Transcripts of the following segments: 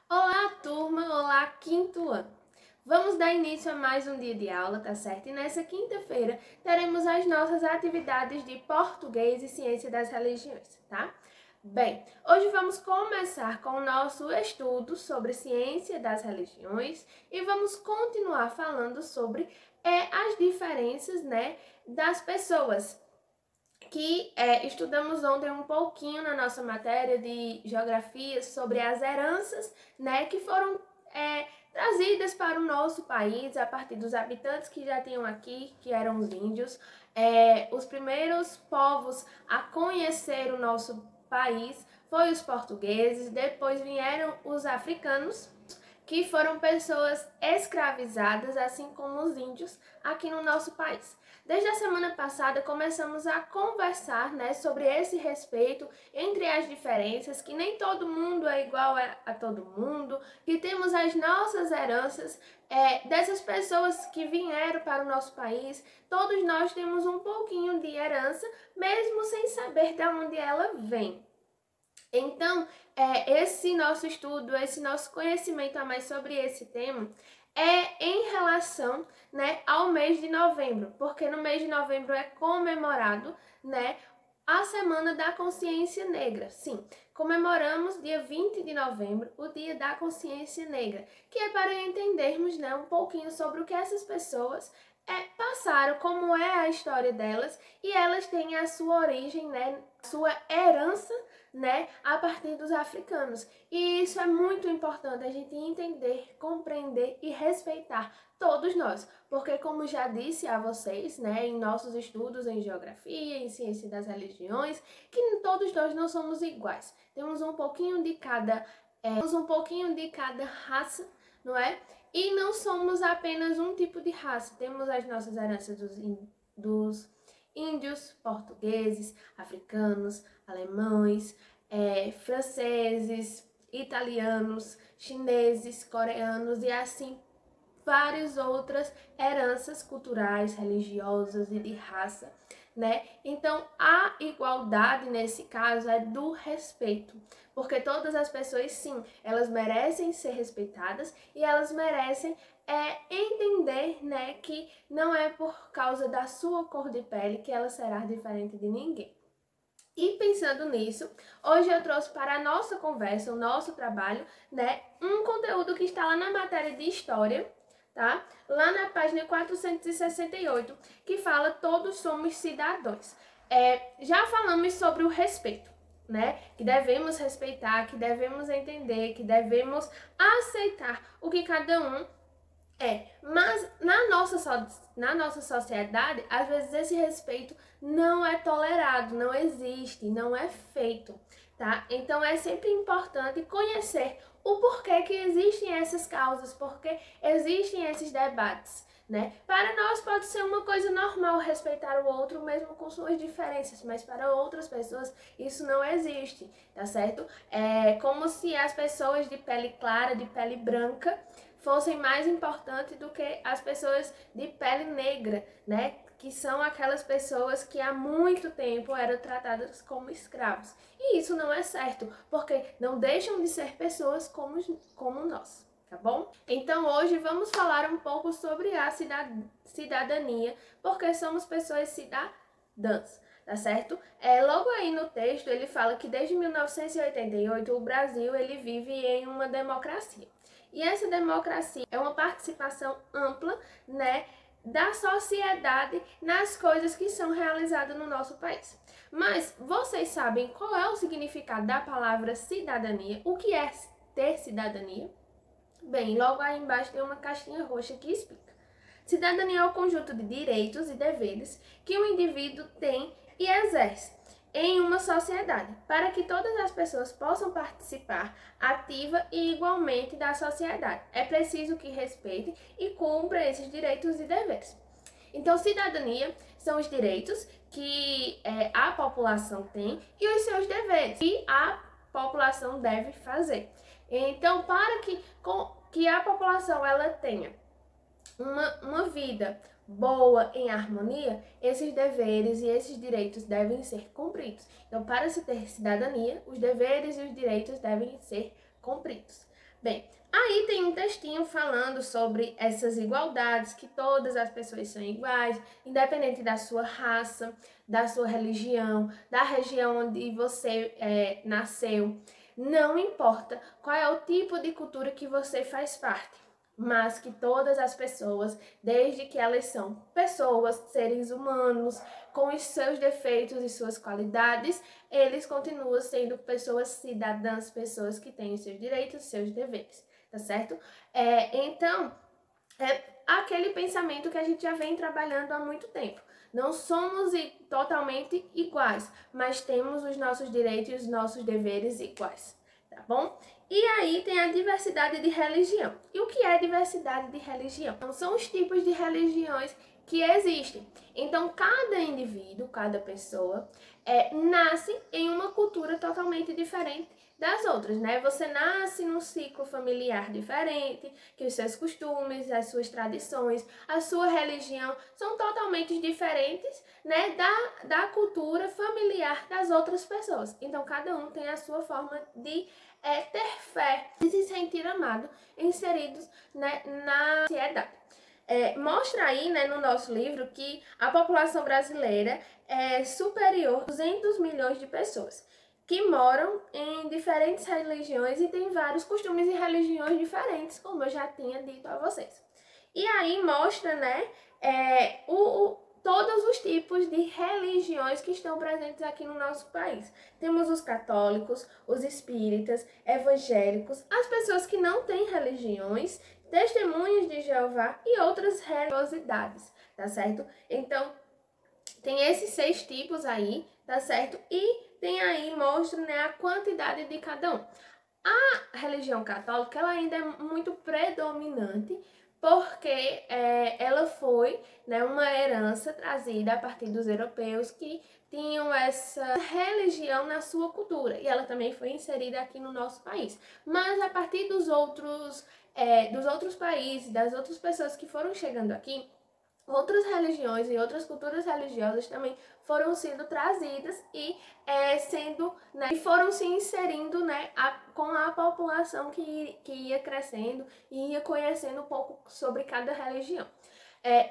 Olá, turma! Olá, quinto ano! Vamos dar início a mais um dia de aula, tá certo? E nessa quinta-feira teremos as nossas atividades de português e ciência das religiões, tá? Bem, hoje vamos começar com o nosso estudo sobre ciência das religiões e vamos continuar falando sobre as diferenças, das pessoas que estudamos ontem um pouquinho na nossa matéria de geografia sobre as heranças, que foram trazidas para o nosso país a partir dos habitantes que já tinham aqui, que eram os índios. Os primeiros povos a conhecer o nosso país foram os portugueses, depois vieram os africanos, que foram pessoas escravizadas, assim como os índios, aqui no nosso país. Desde a semana passada começamos a conversar, sobre esse respeito entre as diferenças, que nem todo mundo é igual a todo mundo, que temos as nossas heranças dessas pessoas que vieram para o nosso país. Todos nós temos um pouquinho de herança, mesmo sem saber de onde ela vem. Então, esse nosso estudo, esse nosso conhecimento a mais sobre esse tema é em relação, ao mês de novembro, porque no mês de novembro é comemorado, a Semana da Consciência Negra. Sim, comemoramos dia 20 de novembro, o Dia da Consciência Negra, que é para entendermos, um pouquinho sobre o que essas pessoas passaram, como é a história delas, e elas têm a sua origem, a sua herança, a partir dos africanos. E isso é muito importante a gente entender, compreender e respeitar todos nós, porque como já disse a vocês, em nossos estudos em geografia, em ciência das religiões, que todos nós não somos iguais. Temos um pouquinho de cada raça, não é? E não somos apenas um tipo de raça, temos as nossas heranças dos índios, portugueses, africanos, alemães, franceses, italianos, chineses, coreanos e assim várias outras heranças culturais, religiosas e de raça, Então, a igualdade nesse caso é do respeito, porque todas as pessoas, sim, elas merecem ser respeitadas e elas merecem entender, que não é por causa da sua cor de pele que ela será diferente de ninguém. E pensando nisso, hoje eu trouxe para a nossa conversa, o nosso trabalho, um conteúdo que está lá na matéria de História, tá? Lá na página 468, que fala Todos somos cidadãos. Já falamos sobre o respeito, que devemos respeitar, que devemos entender, que devemos aceitar o que cada um mas na nossa sociedade, às vezes esse respeito não é tolerado, não existe, não é feito, tá? Então é sempre importante conhecer o porquê que existem essas causas, porque existem esses debates, Para nós pode ser uma coisa normal respeitar o outro, mesmo com suas diferenças, mas para outras pessoas isso não existe, tá certo? É como se as pessoas de pele clara, de pele branca, fossem mais importantes do que as pessoas de pele negra, que são aquelas pessoas que há muito tempo eram tratadas como escravos. E isso não é certo, porque não deixam de ser pessoas como nós, tá bom? Então hoje vamos falar um pouco sobre a cidadania, porque somos pessoas cidadãs, tá certo? Logo aí no texto ele fala que desde 1988 o Brasil ele vive em uma democracia. E essa democracia é uma participação ampla, da sociedade nas coisas que são realizadas no nosso país. Mas vocês sabem qual é o significado da palavra cidadania? O que é ter cidadania? Bem, logo aí embaixo tem uma caixinha roxa que explica. Cidadania é o conjunto de direitos e deveres que o indivíduo tem e exerce em uma sociedade, para que todas as pessoas possam participar ativa e igualmente da sociedade. É preciso que respeite e cumpra esses direitos e deveres. Então, cidadania são os direitos que a população tem e os seus deveres que a população deve fazer. Então, para que a população ela tenha uma vida boa, em harmonia, esses deveres e esses direitos devem ser cumpridos. Então, para se ter cidadania, os deveres e os direitos devem ser cumpridos. Bem, aí tem um textinho falando sobre essas igualdades, que todas as pessoas são iguais, independente da sua raça, da sua religião, da região onde você nasceu. Não importa qual é o tipo de cultura que você faz parte, mas que todas as pessoas, desde que elas são pessoas, seres humanos, com os seus defeitos e suas qualidades, eles continuam sendo pessoas cidadãs, pessoas que têm os seus direitos e seus deveres, tá certo? Então, é aquele pensamento que a gente já vem trabalhando há muito tempo. Não somos totalmente iguais, mas temos os nossos direitos e os nossos deveres iguais, tá bom? E aí tem a diversidade de religião. E o que é diversidade de religião? Então, são os tipos de religiões que existem. Então, cada indivíduo, cada pessoa, nasce em uma cultura totalmente diferente das outras, né? Você nasce num ciclo familiar diferente, que os seus costumes, as suas tradições, a sua religião são totalmente diferentes, né, da cultura familiar das outras pessoas. Então, cada um tem a sua forma de ter fé, de se sentir amado, inseridos, né, na sociedade. Mostra aí, né, no nosso livro, que a população brasileira é superior a 200 milhões de pessoas que moram em diferentes religiões e têm vários costumes e religiões diferentes, como eu já tinha dito a vocês. E aí mostra, né, todos os tipos de religiões que estão presentes aqui no nosso país. Temos os católicos, os espíritas, evangélicos, as pessoas que não têm religiões, testemunhas de Jeová e outras religiosidades, tá certo? Então, tem esses 6 tipos aí, tá certo? E tem aí, mostra, né, a quantidade de cada um. A religião católica, ela ainda é muito predominante, porque ela foi, né, uma herança trazida a partir dos europeus que tinham essa religião na sua cultura, e ela também foi inserida aqui no nosso país. Mas a partir dos outros países, das outras pessoas que foram chegando aqui, outras religiões e outras culturas religiosas também foram sendo trazidas e e foram se inserindo, né, com a população que ia crescendo e ia conhecendo um pouco sobre cada religião.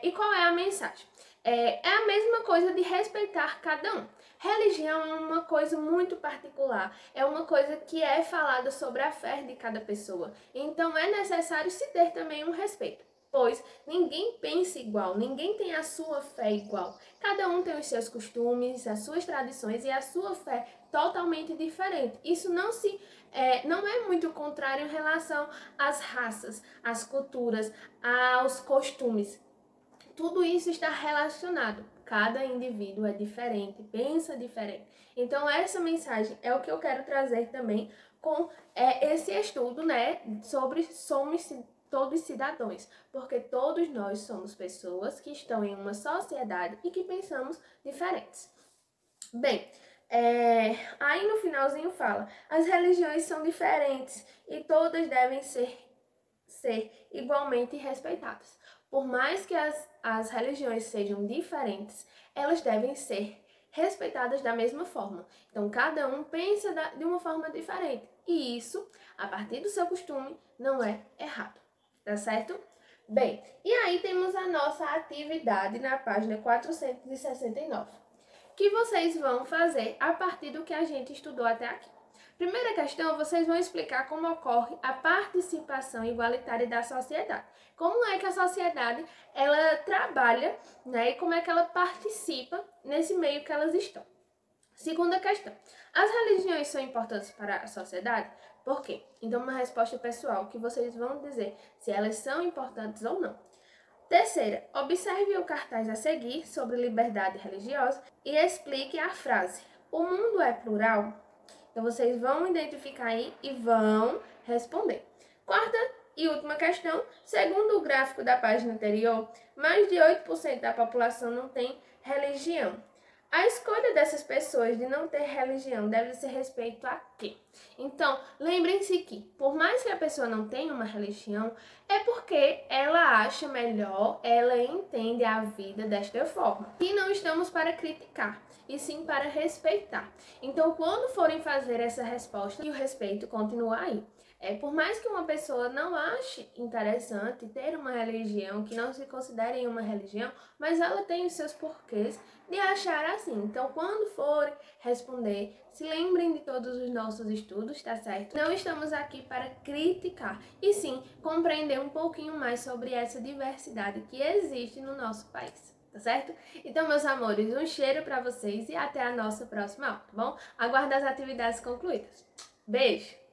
E qual é a mensagem? É a mesma coisa de respeitar cada um. Religião é uma coisa muito particular, é uma coisa que é falada sobre a fé de cada pessoa. Então é necessário se ter também um respeito, pois ninguém pensa igual, ninguém tem a sua fé igual. Cada um tem os seus costumes, as suas tradições e a sua fé totalmente diferente. Isso não é muito contrário em relação às raças, às culturas, aos costumes. Tudo isso está relacionado. Cada indivíduo é diferente, pensa diferente. Então essa mensagem é o que eu quero trazer também com esse estudo, né, sobre somos todos cidadãos, porque todos nós somos pessoas que estão em uma sociedade e que pensamos diferentes. Bem, aí no finalzinho fala, as religiões são diferentes e todas devem ser igualmente respeitadas. Por mais que as religiões sejam diferentes, elas devem ser respeitadas da mesma forma. Então, cada um pensa de uma forma diferente. E isso, a partir do seu costume, não é errado. Tá certo? Bem, e aí temos a nossa atividade na página 469, que vocês vão fazer a partir do que a gente estudou até aqui. Primeira questão, vocês vão explicar como ocorre a participação igualitária da sociedade. Como é que a sociedade ela trabalha, né, e como é que ela participa nesse meio que elas estão. Segunda questão, as religiões são importantes para a sociedade? Por quê? Então, uma resposta pessoal que vocês vão dizer se elas são importantes ou não. Terceira, observe o cartaz a seguir sobre liberdade religiosa e explique a frase: o mundo é plural? Então, vocês vão identificar aí e vão responder. Quarta e última questão, segundo o gráfico da página anterior, mais de 8% da população não tem religião. A escolha dessas pessoas de não ter religião deve ser respeito a quê? Então, lembrem-se que, por mais que a pessoa não tenha uma religião, é porque ela acha melhor, ela entende a vida desta forma. E não estamos para criticar, e sim para respeitar. Então, quando forem fazer essa resposta, o respeito continua aí. Por mais que uma pessoa não ache interessante ter uma religião, que não se considere uma religião, mas ela tem os seus porquês de achar assim. Então, quando forem responder, se lembrem de todos os nossos estudos, tá certo? Não estamos aqui para criticar, e sim compreender um pouquinho mais sobre essa diversidade que existe no nosso país. Tá certo? Então, meus amores, um cheiro pra vocês e até a nossa próxima aula, tá bom? Aguardo as atividades concluídas. Beijo!